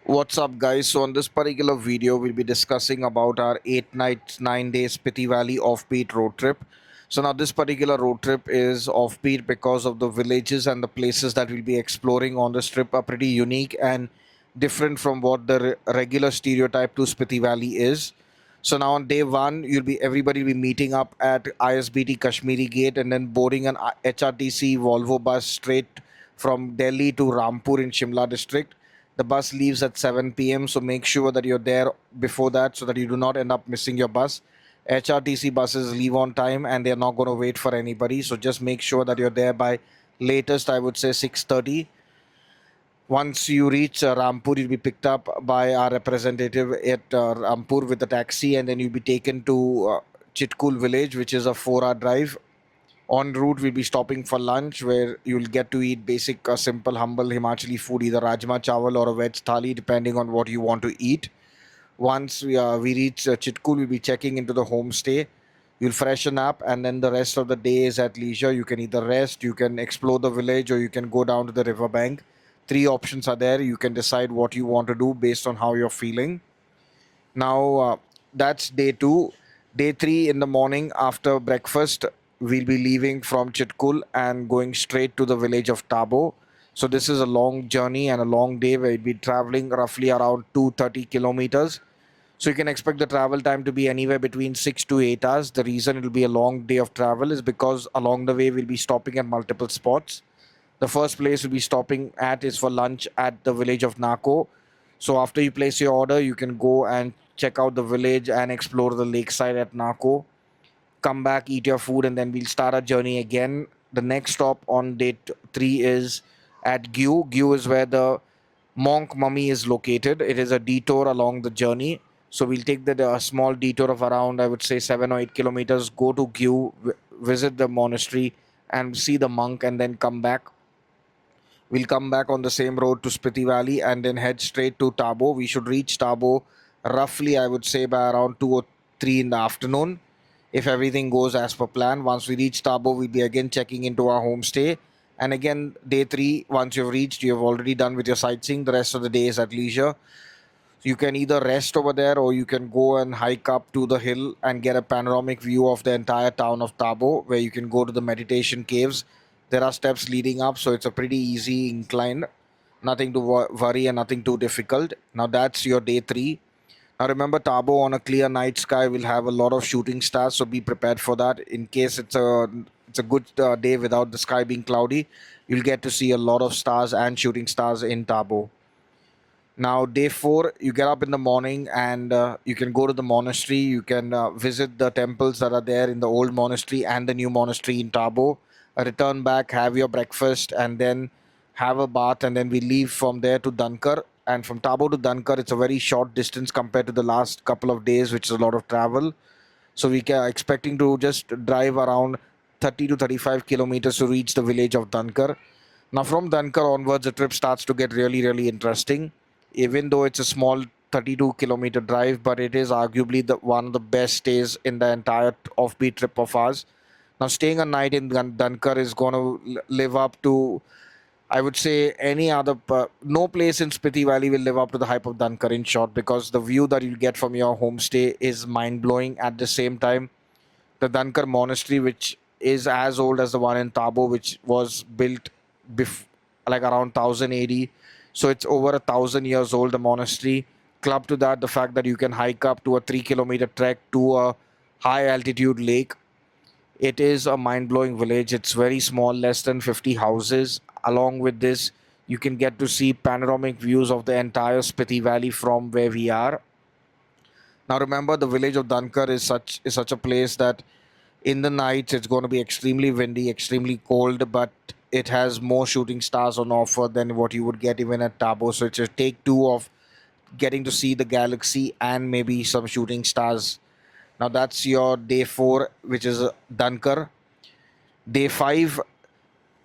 What's up, guys? So on this particular video we'll be discussing about our 8 nights 9 days Spiti Valley offbeat road trip. So now this particular road trip is offbeat because of the villages and the places that we'll be exploring on this trip are pretty unique and different from what the regular stereotype to Spiti Valley is. So now on day 1 everybody will be meeting up at ISBT Kashmiri Gate and then boarding an HRTC Volvo bus straight from Delhi to Rampur in Shimla district. The bus leaves at 7 p.m. So make sure that you're there before that so that you do not end up missing your bus. HRTC buses leave on time and they're not going to wait for anybody. So just make sure that you're there by latest, I would say 6:30. Once you reach Rampur, you'll be picked up by our representative at Rampur with a taxi, and then you'll be taken to Chitkul village, which is a 4-hour drive. En route, we'll be stopping for lunch where you'll get to eat basic, simple, humble Himachali food, either rajma chawal or a veg thali, depending on what you want to eat. Once we reach Chitkul, we'll be checking into the homestay. You'll freshen up, and then the rest of the day is at leisure. You can either rest, you can explore the village, or you can go down to the riverbank. Three options are there. You can decide what you want to do based on how you're feeling. Now, that's day 2. Day 3 in the morning after breakfast, we'll be leaving from Chitkul and going straight to the village of Tabo. So this is a long journey and a long day where we'll be traveling roughly around 230 kilometers. So you can expect the travel time to be anywhere between 6 to 8 hours. The reason it will be a long day of travel is because along the way we'll be stopping at multiple spots. The first place we'll be stopping at is for lunch at the village of Nako. So after you place your order, you can go and check out the village and explore the lakeside at Nako. Come back, eat your food, and then we'll start our journey again. The next stop on day 3 is at Gyu. Gyu is where the monk mummy is located. It is a detour along the journey. So we'll take the small detour of around, I would say, 7 or 8 kilometers, go to Gyu, visit the monastery, and see the monk, and then come back. We'll come back on the same road to Spiti Valley and then head straight to Tabo. We should reach Tabo roughly, I would say, by around 2 or 3 in the afternoon if everything goes as per plan. Once we reach Tabo, we'll be again checking into our homestay. And again, day 3, once you've reached, you have already done with your sightseeing. The rest of the day is at leisure. You can either rest over there or you can go and hike up to the hill and get a panoramic view of the entire town of Tabo, where you can go to the meditation caves. There are steps leading up, so it's a pretty easy incline. Nothing to worry and nothing too difficult. Now that's your day 3. Now remember, Tabo on a clear night sky will have a lot of shooting stars, so be prepared for that. In case it's a good day without the sky being cloudy, you'll get to see a lot of stars and shooting stars in Tabo. Now, day 4, you get up in the morning and you can go to the monastery. You can visit the temples that are there in the old monastery and the new monastery in Tabo. Return back, have your breakfast, and then have a bath. And then we leave from there to Dankar. And from Tabo to Dankar, it's a very short distance compared to the last couple of days, which is a lot of travel. So we are expecting to just drive around 30 to 35 kilometers to reach the village of Dankar. Now, from Dankar onwards, the trip starts to get really, really interesting. Even though it's a small 32-kilometer drive, but it is arguably one of the best stays in the entire offbeat trip of ours. Now, staying a night in Dankar is going to live up to, I would say, any other. No place in Spiti Valley will live up to the hype of Dankar, in short, because the view that you get from your homestay is mind blowing. At the same time, the Dankar monastery, which is as old as the one in Tabo, which was built like around 1000 AD. So it's over 1000 years old, the monastery. Club to that, the fact that you can hike up to a 3 kilometer trek to a high altitude lake. It is a mind blowing village. It's very small, less than 50 houses. Along with this, you can get to see panoramic views of the entire Spiti Valley from where we are. Now remember, the village of Dankar is such a place that in the nights it's going to be extremely windy, extremely cold, but it has more shooting stars on offer than what you would get even at Tabo. So it's a take 2 of getting to see the galaxy and maybe some shooting stars. Now that's your day 4, which is Dankar. Day 5,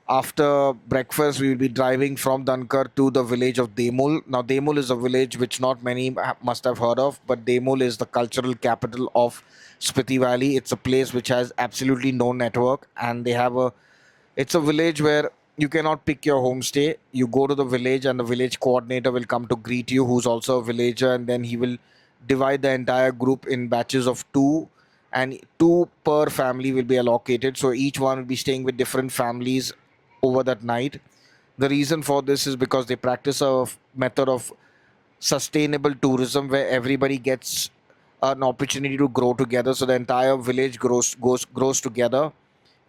after breakfast, we will be driving from Dankar to the village of Demul. Now, Demul is a village which not many must have heard of, but Demul is the cultural capital of Spiti Valley. It's a place which has absolutely no network, and they have a. It's a village where you cannot pick your homestay. You go to the village, and the village coordinator will come to greet you, who's also a villager, and then he will divide the entire group in batches of two, and two per family will be allocated. So each one will be staying with different families over that night. The reason for this is because they practice a method of sustainable tourism where everybody gets an opportunity to grow together. So the entire village grows together.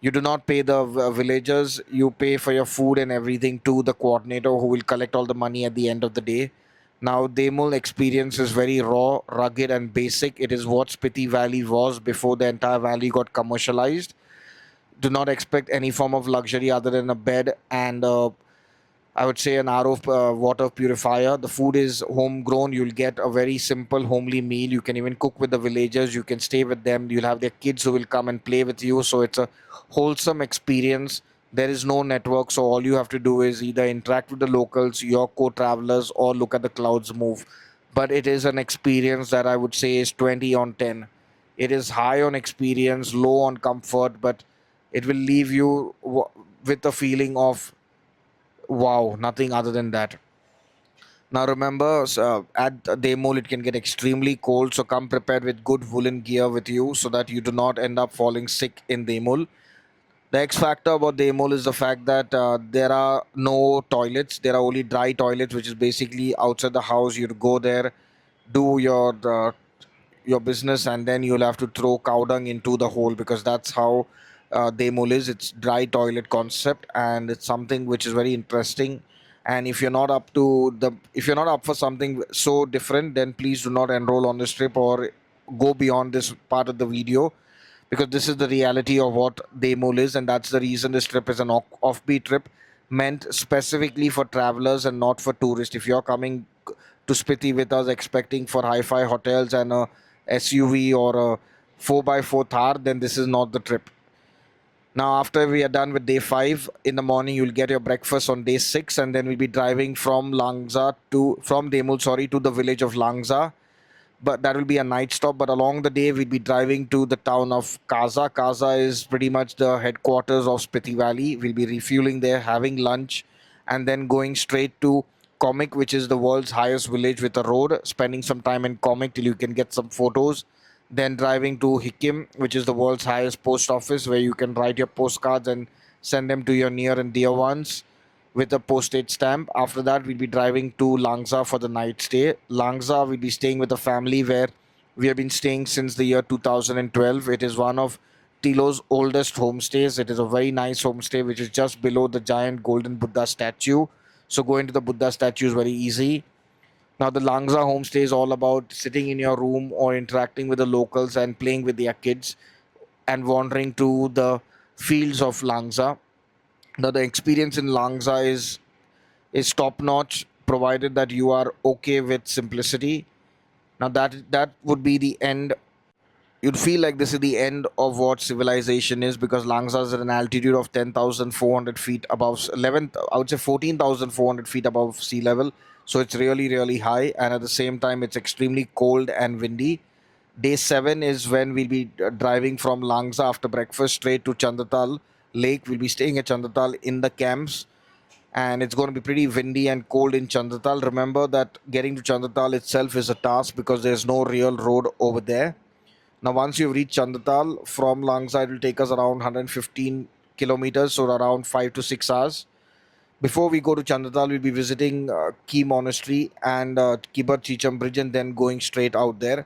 You do not pay the villagers, you pay for your food and everything to the coordinator, who will collect all the money at the end of the day. Now, Demul experience is very raw, rugged, and basic. It is what Spiti Valley was before the entire valley got commercialized. Do not expect any form of luxury other than a bed and I would say an RO water purifier. The food is homegrown. You'll get a very simple, homely meal. You can even cook with the villagers. You can stay with them. You'll have their kids who will come and play with you. So it's a wholesome experience. There is no network. So all you have to do is either interact with the locals, your co travelers, or look at the clouds move. But it is an experience that I would say is 20 on 10. It is high on experience, low on comfort, but it will leave you with a feeling of wow, nothing other than that. Now remember, at Demol it can get extremely cold, so come prepared with good woolen gear with you so that you do not end up falling sick in Demol. The X factor about Demol is the fact that there are no toilets. There are only dry toilets, which is basically outside the house. You go there, do your business, and then you'll have to throw cow dung into the hole, because that's how Demol is. It's dry toilet concept, and it's something which is very interesting. And if you're not up for something so different, then please do not enroll on this trip or go beyond this part of the video, because this is the reality of what Demol is, and that's the reason this trip is an offbeat trip meant specifically for travelers and not for tourists. If you're coming to Spiti with us expecting for hi-fi hotels and a SUV or a 4x4 Thar, then this is not the trip. Now, after we are done with day 5 in the morning, you'll get your breakfast on day 6, and then we'll be driving from Demul, sorry, to the village of Langza, but that will be a night stop. But along the day, we'll be driving to the town of Kaza. Kaza is pretty much the headquarters of Spiti Valley. We'll be refueling there, having lunch, and then going straight to Comic, which is the world's highest village with a road, spending some time in Comic till you can get some photos. Then driving to Hikim, which is the world's highest post office, where you can write your postcards and send them to your near and dear ones with a postage stamp. After that, we'll be driving to Langza for the night stay. Langza, we'll be staying with a family where we have been staying since the year 2012. It is one of Tlow's oldest homestays. It is a very nice homestay which is just below the giant golden Buddha statue. So going to the Buddha statue is very easy. Now the Langza homestay is all about sitting in your room or interacting with the locals and playing with their kids and wandering to the fields of Langza. Now the experience in Langza is top notch, provided that you are okay with simplicity. Now that would be the end. You'd feel like this is the end of what civilization is, because Langza is at an altitude of 10,400 feet above 11, I would say 14,400 feet above sea level. So it's really, really high. And at the same time, it's extremely cold and windy. Day 7 is when we'll be driving from Langza after breakfast straight to Chandatal Lake. We'll be staying at Chandatal in the camps, and it's going to be pretty windy and cold in Chandatal. Remember that getting to Chandatal itself is a task because there's no real road over there. Now, once you've reached Chandatal from Langsa, it will take us around 115 kilometers, so around 5 to 6 hours. Before we go to Chandatal, we'll be visiting Key Monastery and Kibar Chicham Bridge, and then going straight out there.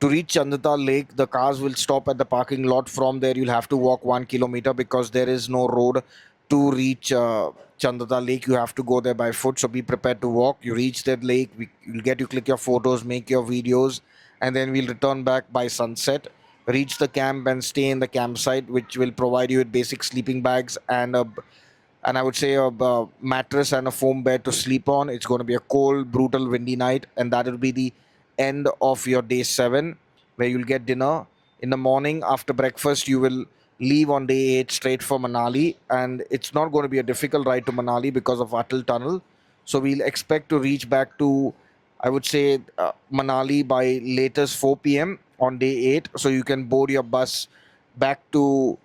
To reach Chandatal Lake, the cars will stop at the parking lot. From there, you'll have to walk 1 kilometer because there is no road to reach Chandatal Lake. You have to go there by foot, so be prepared to walk. You reach that lake, you'll get to click your photos, make your videos, and then we'll return back by sunset. Reach the camp and stay in the campsite, which will provide you with basic sleeping bags and I would say a mattress and a foam bed to sleep on. It's going to be a cold, brutal, windy night, and that will be the end of your day 7, where you'll get dinner. In the morning, after breakfast, you will leave on day 8 straight for Manali, and it's not going to be a difficult ride to Manali because of Atal Tunnel. So we'll expect to reach back to, I would say, Manali by latest 4 p.m. on day 8, so you can board your bus back to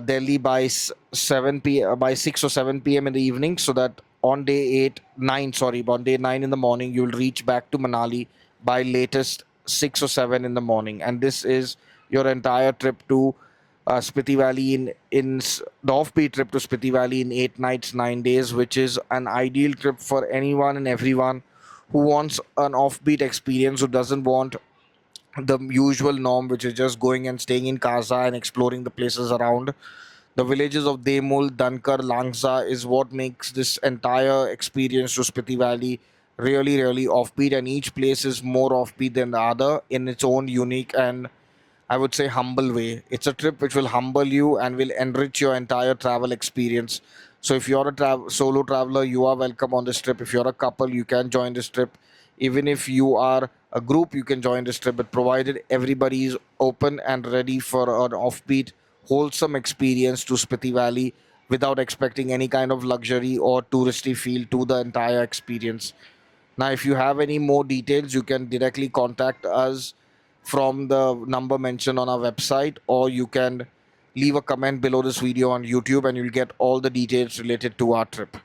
Delhi by 6 or 7 p.m. in the evening, so that on day 8 9 sorry on day 9 in the morning you'll reach back to Manali by latest 6 or 7 in the morning. And this is your entire trip to Spiti Valley the offbeat trip to Spiti Valley in 8 nights 9 days, which is an ideal trip for anyone and everyone who wants an offbeat experience, who doesn't want the usual norm, which is just going and staying in Casa and exploring the places around. The villages of Demul, Dankar, Langsa is what makes this entire experience to Spiti Valley really, really offbeat, and each place is more offbeat than the other in its own unique and, I would say, humble way. It's a trip which will humble you and will enrich your entire travel experience. So, if you're a solo traveler, you are welcome on this trip. If you're a couple, you can join this trip. Even if you are a group, you can join this trip. But provided everybody is open and ready for an offbeat, wholesome experience to Spiti Valley without expecting any kind of luxury or touristy feel to the entire experience. Now, if you have any more details, you can directly contact us from the number mentioned on our website, or you can leave a comment below this video on YouTube and you'll get all the details related to our trip.